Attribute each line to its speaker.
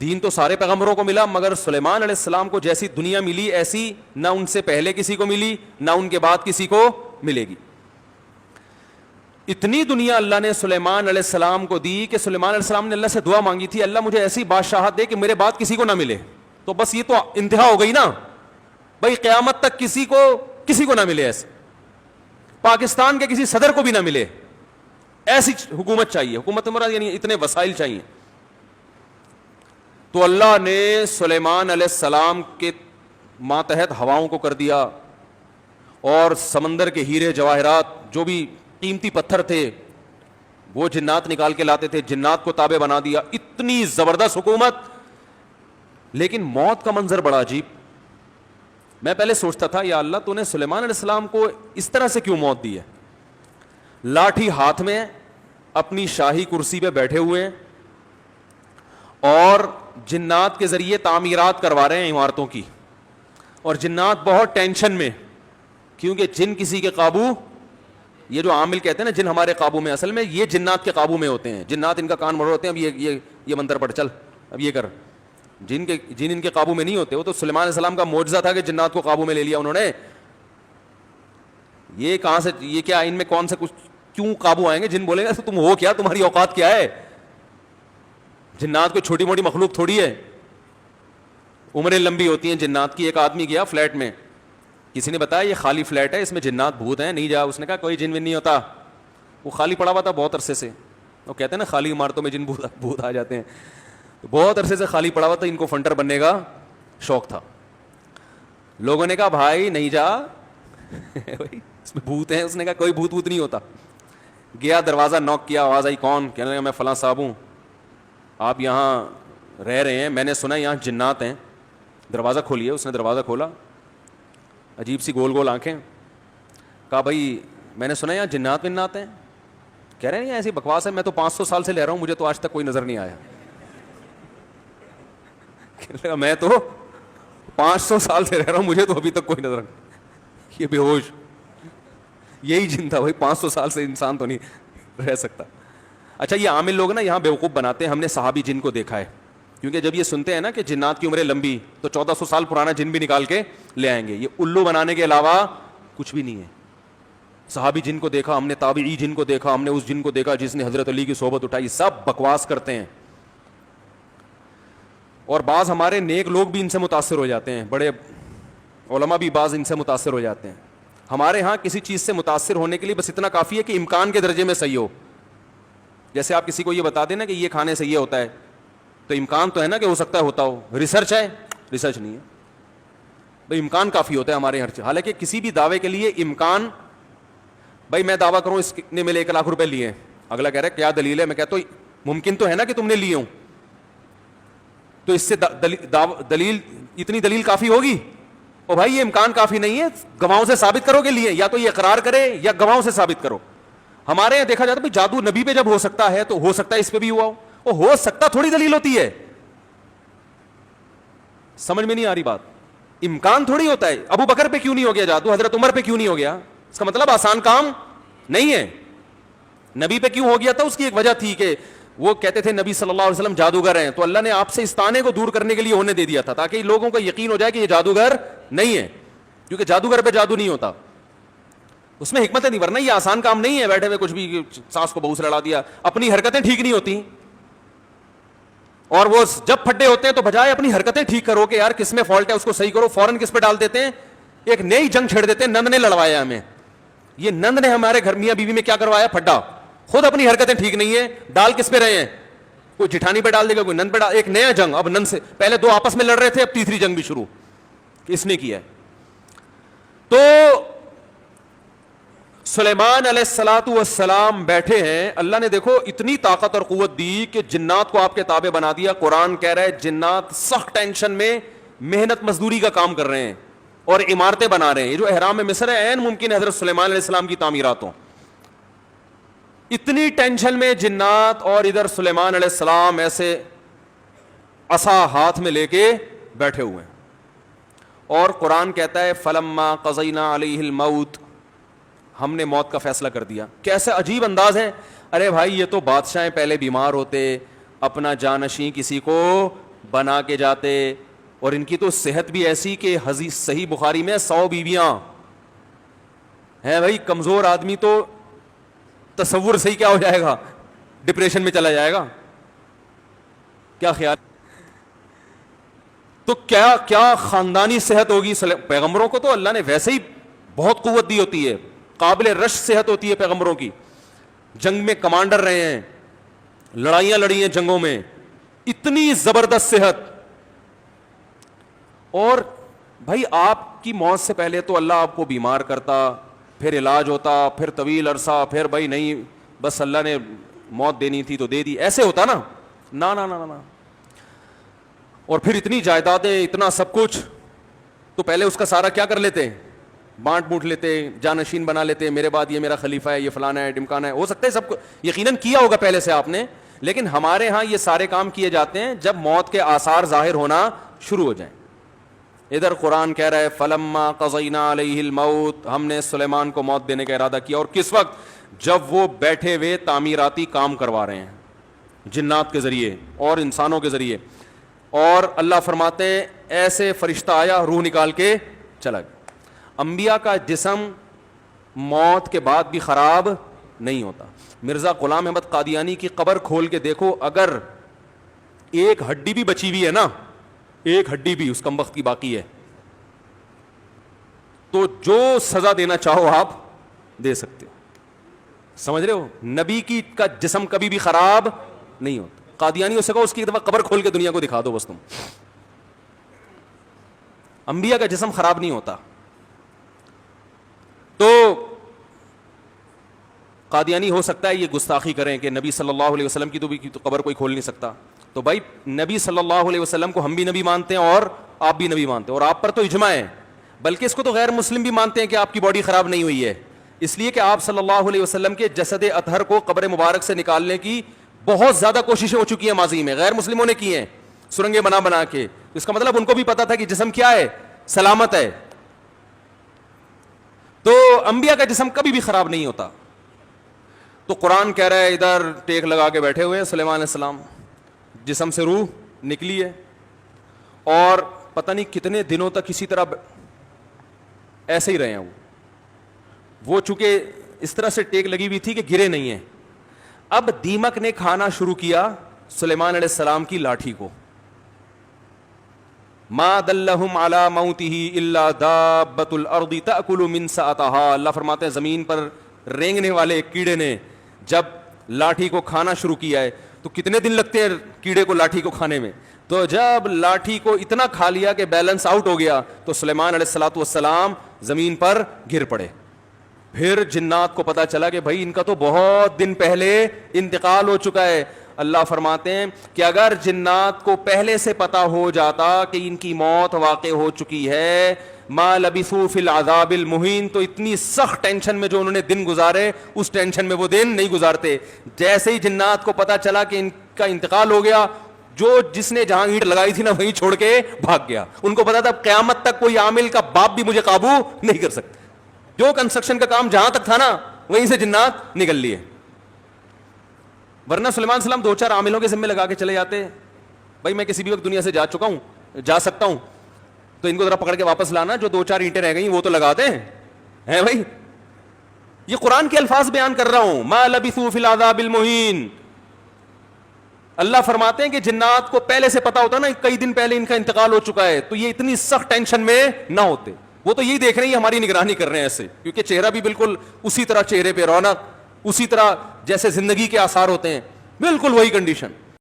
Speaker 1: دین تو سارے پیغمبروں کو ملا، مگر سلیمان علیہ السلام کو جیسی دنیا ملی ایسی نہ ان سے پہلے کسی کو ملی، نہ ان کے بعد کسی کو ملے گی. اتنی دنیا اللہ نے سلیمان علیہ السلام کو دی کہ سلیمان علیہ السلام نے اللہ سے دعا مانگی تھی، اللہ مجھے ایسی بادشاہت دے کہ میرے بعد کسی کو نہ ملے. تو بس یہ تو انتہا ہو گئی نا بھائی، قیامت تک کسی کو نہ ملے، ایسے پاکستان کے کسی صدر کو بھی نہ ملے، ایسی حکومت چاہیے. حکومت مراد یعنی اتنے وسائل چاہیے. تو اللہ نے سلیمان علیہ السلام کے ماتحت ہواؤں کو کر دیا، اور سمندر کے ہیرے جواہرات جو بھی قیمتی پتھر تھے وہ جنات نکال کے لاتے تھے، جنات کو تابع بنا دیا. اتنی زبردست حکومت. لیکن موت کا منظر بڑا عجیب. میں پہلے سوچتا تھا یا اللہ تو نے سلیمان علیہ السلام کو اس طرح سے کیوں موت دی ہے؟ لاٹھی ہاتھ میں، اپنی شاہی کرسی پہ بیٹھے ہوئے ہیں، اور جنات کے ذریعے تعمیرات کروا رہے ہیں عمارتوں کی. اور جنات بہت ٹینشن میں، کیونکہ جن کسی کے قابو، یہ جو عامل کہتے ہیں نا جن ہمارے قابو میں، اصل میں یہ جنات کے قابو میں ہوتے ہیں. جنات ان کا کان مروڑ ہوتے ہیں، اب یہ منتر پڑھ، چل اب یہ کر. جن ان کے قابو میں نہیں ہوتے. وہ تو سلیمان علیہ السلام کا معجزہ تھا کہ جنات کو قابو میں لے لیا انہوں نے. یہ کہاں سے، یہ کیا ان میں کون سے کچھ کیوں قابو آئیں گے؟ جن بولے گا تم ہو کیا، تمہاری اوقات کیا ہے؟ جنات کوئی چھوٹی موٹی مخلوق تھوڑی ہے، عمریں لمبی ہوتی ہیں جنات کی. ایک آدمی گیا فلیٹ میں، کسی نے بتایا یہ خالی فلیٹ ہے، اس میں جنات بھوت ہیں، نہیں جا. اس نے کہا کوئی جن ون نہیں ہوتا. وہ خالی پڑا ہوا تھا بہت عرصے سے. وہ کہتے ہیں نا خالی عمارتوں میں جن بھوت آ جاتے ہیں. بہت عرصے سے خالی پڑا ہوا تھا، ان کو فنٹر بننے کا شوق تھا. لوگوں نے کہا بھائی نہیں جا اس میں بھوت ہیں. اس نے کہا کوئی بھوت نہیں ہوتا. گیا دروازہ نوک کیا، آواز آئی کون؟ کہنے لگا میں فلاں صاحب ہوں، آپ یہاں رہ رہے ہیں، میں نے سنا یہاں جنات ہیں، دروازہ کھولیے. اس نے دروازہ کھولا، عجیب سی گول گول آنکھیں. کہا بھائی میں نے سنا یہاں جنات ونات ہیں. کہہ رہے ہیں ایسی بکواس ہے، میں تو 500 سال سے لے رہا ہوں، مجھے تو آج تک کوئی نظر نہیں آیا. میں تو 500 سال سے رہ رہا ہوں، مجھے تو ابھی تک کوئی نظر نہیں. یہ بے ہوش یہی جن تھا بھائی، 500 سال سے انسان تو نہیں رہ سکتا. اچھا یہ عامل لوگ نا یہاں بیوقوف بناتے ہیں. ہم نے صحابی جن کو دیکھا ہے، کیونکہ جب یہ سنتے ہیں نا کہ جنات کی عمریں لمبی، تو 1400 سال پرانا جن بھی نکال کے لے آئیں گے. یہ الو بنانے کے علاوہ کچھ بھی نہیں ہے. صحابی جن کو دیکھا ہم نے، تابعی جن کو دیکھا ہم نے، اس جن کو دیکھا جس نے حضرت علی کی صحبت اٹھائی، سب بکواس کرتے ہیں. اور بعض ہمارے نیک لوگ بھی ان سے متاثر ہو جاتے ہیں، بڑے علماء بھی بعض ان سے متاثر ہو جاتے ہیں. ہمارے ہاں کسی چیز سے متاثر ہونے کے لیے بس اتنا کافی ہے کہ امکان کے درجے میں صحیح ہو. جیسے آپ کسی کو یہ بتا دیں نا کہ یہ کھانے سے یہ ہوتا ہے، تو امکان تو ہے نا کہ ہو سکتا ہے ہوتا ہو. ریسرچ ہے؟ ریسرچ نہیں ہے بھائی، امکان کافی ہوتا ہے ہمارے ہر چیز. حالانکہ کسی بھی دعوے کے لیے امکان، بھائی میں دعویٰ کروں اس نے میرے 1 لاکھ روپے لیے، اگلا کہہ رہا ہے کیا دلیل ہے؟ میں کہتا ہوں ممکن تو ہے نا کہ تم نے لیے ہوں، تو اس سے دلیل، اتنی دلیل کافی ہوگی؟ اور بھائی یہ امکان کافی نہیں ہے، گواہوں سے ثابت کرو کہ لیے، یا تو یہ اقرار کرے یا گواہوں سے ثابت کرو. ہمارے یہاں دیکھا جاتا ہے جادو نبی پہ جب ہو سکتا ہے تو ہو سکتا ہے اس پہ بھی ہوا ہو. وہ ہو سکتا تھوڑی دلیل ہوتی ہے. سمجھ میں نہیں آ رہی بات؟ امکان تھوڑی ہوتا ہے. ابو بکر پہ کیوں نہیں ہو گیا جادو، حضرت عمر پہ کیوں نہیں ہو گیا؟ اس کا مطلب آسان کام نہیں ہے. نبی پہ کیوں ہو گیا تھا؟ اس کی ایک وجہ تھی کہ وہ کہتے تھے نبی صلی اللہ علیہ وسلم جادوگر ہیں، تو اللہ نے آپ سے اس طعنے کو دور کرنے کے لیے ہونے دے دیا تھا تاکہ لوگوں کو یقین ہو جائے کہ یہ جادوگر نہیں ہے، کیونکہ جادوگر پہ جادو نہیں ہوتا. اس میں حکمت نہیں، ورنہ یہ آسان کام نہیں ہے بیٹھے ہوئے کچھ بھی ساس کو بہو سے لڑا دیا. اپنی حرکتیں ٹھیک نہیں ہوتی، اور وہ جب پھڈے ہوتے ہیں تو بجائے اپنی حرکتیں ٹھیک کرو کہ یار کس میں فالٹ ہے اس کو صحیح کرو، فوراً کس پہ ڈال دیتے ہیں؟ ایک نئی جنگ چھیڑ دیتے ہیں. نند نے لڑوایا ہمیں، یہ نند نے ہمارے گھر میاں بیوی میں کیا کروایا؟ پھڈا. خود اپنی حرکتیں ٹھیک نہیں ہے، ڈال کس پہ رہے ہیں؟ کوئی جٹھانی پہ ڈال دے گا، کوئی نند پہ ڈال. ایک نیا جنگ. اب نند سے پہلے 2 آپس میں لڑ رہے تھے، اب تیسری جنگ بھی شروع اس نے کیا ہے. تو سلیمان علیہ الصلوۃ والسلام بیٹھے ہیں، اللہ نے دیکھو اتنی طاقت اور قوت دی کہ جنات کو آپ کے تابع بنا دیا. قرآن کہہ رہا ہے جنات سخت ٹینشن میں محنت مزدوری کا کام کر رہے ہیں اور عمارتیں بنا رہے ہیں. یہ جو احرام مصر ہے عین ممکن ہے حضرت سلیمان علیہ السلام کی تعمیرات ہوں. اتنی ٹینشن میں جنات، اور ادھر سلیمان علیہ السلام ایسے عصا ہاتھ میں لے کے بیٹھے ہوئے ہیں. اور قرآن کہتا ہے فلما قضینا علیہ الموت، ہم نے موت کا فیصلہ کر دیا. کیسے عجیب انداز ہے. ارے بھائی یہ تو بادشاہ پہلے بیمار ہوتے، اپنا جانشین کسی کو بنا کے جاتے. اور ان کی تو صحت بھی ایسی کہ حدیث صحیح بخاری میں 100 بیویاں ہیں بھائی. کمزور آدمی تو تصور صحیح کیا ہو جائے گا, ڈپریشن میں چلا جائے گا. کیا خیال؟ تو کیا کیا خاندانی صحت ہوگی. پیغمبروں کو تو اللہ نے ویسے ہی بہت قوت دی ہوتی ہے, قابل رش صحت ہوتی ہے پیغمبروں کی. جنگ میں کمانڈر رہے ہیں, لڑائیاں لڑی ہیں جنگوں میں, اتنی زبردست صحت. اور بھائی آپ کی موت سے پہلے تو اللہ آپ کو بیمار کرتا, پھر علاج ہوتا, پھر طویل عرصہ, پھر بھائی نہیں بس اللہ نے موت دینی تھی تو دے دی, ایسے ہوتا نا. نا نا نا نا. اور پھر اتنی جائیدادیں, اتنا سب کچھ, تو پہلے اس کا سارا کیا کر لیتے, بانٹ بوٹ لیتے, جانشین بنا لیتے, میرے بعد یہ میرا خلیفہ ہے, یہ فلانا ہے, ڈمکانا ہے. ہو سکتا ہے سب کو یقیناً کیا ہوگا پہلے سے آپ نے, لیکن ہمارے ہاں یہ سارے کام کیے جاتے ہیں جب موت کے آثار ظاہر ہونا شروع ہو جائیں. ادھر قرآن کہہ رہا ہے فلما قضینا علیہ الموت, ہم نے سلیمان کو موت دینے کا ارادہ کیا. اور کس وقت؟ جب وہ بیٹھے ہوئے تعمیراتی کام کروا رہے ہیں جنات کے ذریعے اور انسانوں کے ذریعے. اور اللہ فرماتے ہیں ایسے فرشتہ آیا, روح نکال کے چلا گیا. انبیاء کا جسم موت کے بعد بھی خراب نہیں ہوتا. مرزا غلام احمد قادیانی کی قبر کھول کے دیکھو, اگر ایک ہڈی بھی بچی ہوئی ہے نا, ایک ہڈی بھی اس کمبخت کی باقی ہے, تو جو سزا دینا چاہو آپ دے سکتے ہو. سمجھ رہے ہو؟ نبی کی کا جسم کبھی بھی خراب نہیں ہوتا. قادیانی ہو سکا اس کی ایک دفعہ قبر کھول کے دنیا کو دکھا دو بس تم. انبیاء کا جسم خراب نہیں ہوتا. تو قادیانی ہو سکتا ہے یہ گستاخی کریں کہ نبی صلی اللہ علیہ وسلم کی تو قبر کوئی کھول نہیں سکتا. تو بھائی نبی صلی اللہ علیہ وسلم کو ہم بھی نبی مانتے ہیں اور آپ بھی نبی مانتے ہیں, اور آپ پر تو اجماع ہے, بلکہ اس کو تو غیر مسلم بھی مانتے ہیں کہ آپ کی باڈی خراب نہیں ہوئی ہے, اس لیے کہ آپ صلی اللہ علیہ وسلم کے جسد اطہر کو قبر مبارک سے نکالنے کی بہت زیادہ کوششیں ہو چکی ہیں ماضی میں, غیر مسلموں نے کی ہیں سرنگیں بنا بنا کے. اس کا مطلب ان کو بھی پتا تھا کہ جسم کیا ہے, سلامت ہے. تو انبیاء کا جسم کبھی بھی خراب نہیں ہوتا. تو قرآن کہہ رہا ہے ادھر ٹیک لگا کے بیٹھے ہوئے ہیں سلیمان علیہ السلام, جسم سے روح نکلی ہے, اور پتہ نہیں کتنے دنوں تک اسی طرح ایسے ہی رہے ہیں. وہ چونکہ اس طرح سے ٹیک لگی ہوئی تھی کہ گرے نہیں ہیں. اب دیمک نے کھانا شروع کیا سلیمان علیہ السلام کی لاٹھی کو. ما دلہم علی موتہ الا دابۃ الارض تأکل من سأتہا. اللہ فرماتے ہیں زمین پر رینگنے والے کیڑے نے جب لاٹھی کو کھانا شروع کیا ہے, تو کتنے دن لگتے ہیں کیڑے کو لاٹھی کو کھانے میں, تو جب لاٹھی کو اتنا کھا لیا کہ بیلنس آؤٹ ہو گیا تو سلیمان علیہ الصلوۃ والسلام زمین پر گر پڑے. پھر جنات کو پتا چلا کہ بھائی ان کا تو بہت دن پہلے انتقال ہو چکا ہے. اللہ فرماتے ہیں کہ اگر جنات کو پہلے سے پتا ہو جاتا کہ ان کی موت واقع ہو چکی ہے, ما لبثوا فی العذاب المہین, تو اتنی سخت ٹینشن میں جو انہوں نے دن گزارے اس ٹینشن میں وہ دن نہیں گزارتے. جیسے ہی جنات کو پتا چلا کہ ان کا انتقال ہو گیا, جو جس نے جہاں اینٹ لگائی تھی نا وہیں چھوڑ کے بھاگ گیا. ان کو پتا تھا قیامت تک کوئی عامل کا باپ بھی مجھے قابو نہیں کر سکتا. جو کنسٹرکشن کا کام جہاں تک تھا نا وہیں سے جنات نکل لیے. ورنہ سلیمان علیہ السلام 2-4 عاملوں کے ذمہ لگا کے چلے جاتے, بھائی میں کسی بھی وقت دنیا سے جا چکا ہوں, جا سکتا ہوں, تو ان کو ذرا پکڑ کے واپس لانا, جو 2-4 اینٹیں رہ گئی وہ تو لگا دیں ہیں بھائی. یہ قرآن کے الفاظ بیان کر رہا ہوں, ما لبثوا فی العذاب المہین. اللہ فرماتے ہیں کہ جنات کو پہلے سے پتا ہوتا نا کئی دن پہلے ان کا انتقال ہو چکا ہے, تو یہ اتنی سخت ٹینشن میں نہ ہوتے. وہ تو یہی دیکھ رہے ہیں ہماری نگرانی کر رہے ہیں ایسے, کیونکہ چہرہ بھی بالکل اسی طرح, چہرے پہ رونق اسی طرح جیسے زندگی کے آثار ہوتے ہیں, بالکل وہی کنڈیشن.